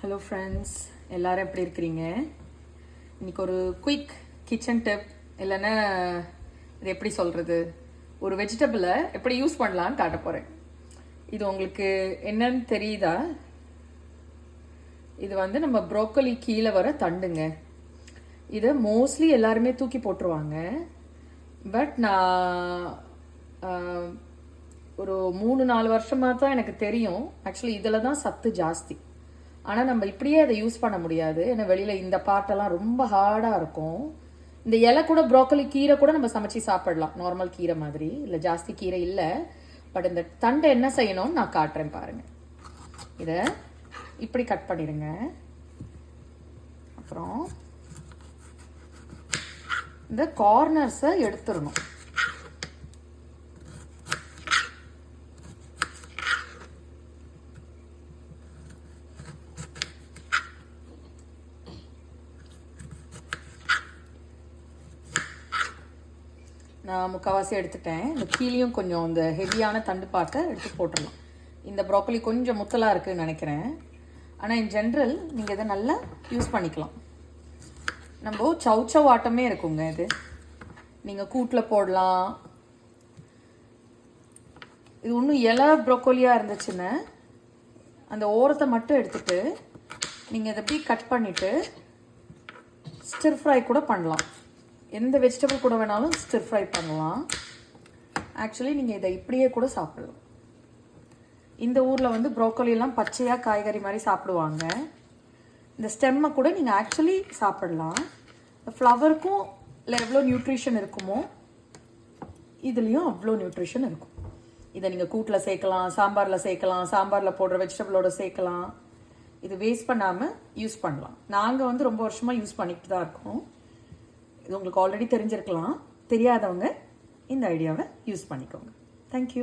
Hello friends, எல்லோரும் எப்படி இருக்கிறீங்க? இன்றைக்கி ஒரு குயிக் கிச்சன் டிப், இல்லைன்னா இது எப்படி சொல்கிறது, ஒரு வெஜிடபிளை எப்படி யூஸ் பண்ணலான்னு காட்ட போகிறேன். இது உங்களுக்கு என்னன்னு தெரியுதா? இது வந்து நம்ம ப்ரோக்கோலி கீழே வர தண்டுங்க. இதை மோஸ்ட்லி எல்லாருமே தூக்கி போட்டுருவாங்க. பட் நான் ஒரு 3-4 வருஷமாக தான் எனக்கு தெரியும் ஆக்சுவலி இதில் தான் சத்து ஜாஸ்தி. ஆனால் நம்ம இப்படியே அதை யூஸ் பண்ண முடியாது. ஏன்னா வெளியில் இந்த பார்ட்டெல்லாம் ரொம்ப ஹார்டாக இருக்கும். இந்த இலை கூட ப்ரோக்கோலி கீரை கூட நம்ம சமைச்சு சாப்பிடலாம், நார்மல் கீரை மாதிரி. இல்லை ஜாஸ்தி கீரை இல்லை. பட் இந்த தண்டை என்ன செய்யணும்னு நான் காட்டுறேன் பாருங்கள். இதை இப்படி கட் பண்ணிடுங்க. அப்புறம் இந்த கார்னர்ஸை எடுத்துடணும். நான் முக்கால்வாசி எடுத்துட்டேன். இந்த கீழேயும் கொஞ்சம் இந்த ஹெவியான தண்டு பாட்டை எடுத்து போட்டுடலாம். இந்த ப்ரோக்கோலி கொஞ்சம் முத்தலாக இருக்குதுன்னு நினைக்கிறேன். ஆனால் இன் ஜென்ரல் நீங்கள் இதை நல்லா யூஸ் பண்ணிக்கலாம். நம்ம சவுச்சவ் ஆட்டமே இருக்குங்க. இது நீங்கள் கூட்டில் போடலாம். இது இன்னும் இலை ப்ரோக்கோலியாக இருந்துச்சுன்னா அந்த ஓரத்தை மட்டும் எடுத்துகிட்டு நீங்கள் இதை எப்படி கட் பண்ணிவிட்டு ஸ்டிர் ஃப்ரை கூட பண்ணலாம். எந்த வெஜிடபிள் கூட வேணாலும் ஸ்டிர் ஃப்ரை பண்ணலாம். ஆக்சுவலி நீங்கள் இதை இப்படியே கூட சாப்பிடலாம். இந்த ஊரில் வந்து ப்ரோக்கோலியெல்லாம் பச்சையாக காய்கறி மாதிரி சாப்பிடுவாங்க. இந்த ஸ்டெம்மை கூட நீங்கள் ஆக்சுவலி சாப்பிடலாம். இந்த ஃப்ளவருக்கும் இல்லை எவ்வளோ நியூட்ரிஷன் இருக்குமோ இதுலேயும் அவ்வளோ நியூட்ரிஷன் இருக்கும். இதை நீங்கள் கூட்டில் சேர்க்கலாம், சாம்பாரில் சேர்க்கலாம், சாம்பாரில் போடுற வெஜிடபிளோட சேர்க்கலாம். இது வேஸ்ட் பண்ணாமல் யூஸ் பண்ணலாம். நாங்கள் வந்து ரொம்ப வருஷமாக யூஸ் பண்ணிட்டு தான் இருக்கோம். இது உங்களுக்கு ஆல்ரெடி தெரிஞ்சிருக்கலாம். தெரியாதவங்க இந்த ஐடியாவை யூஸ் பண்ணிக்கோங்க. தேங்க்யூ.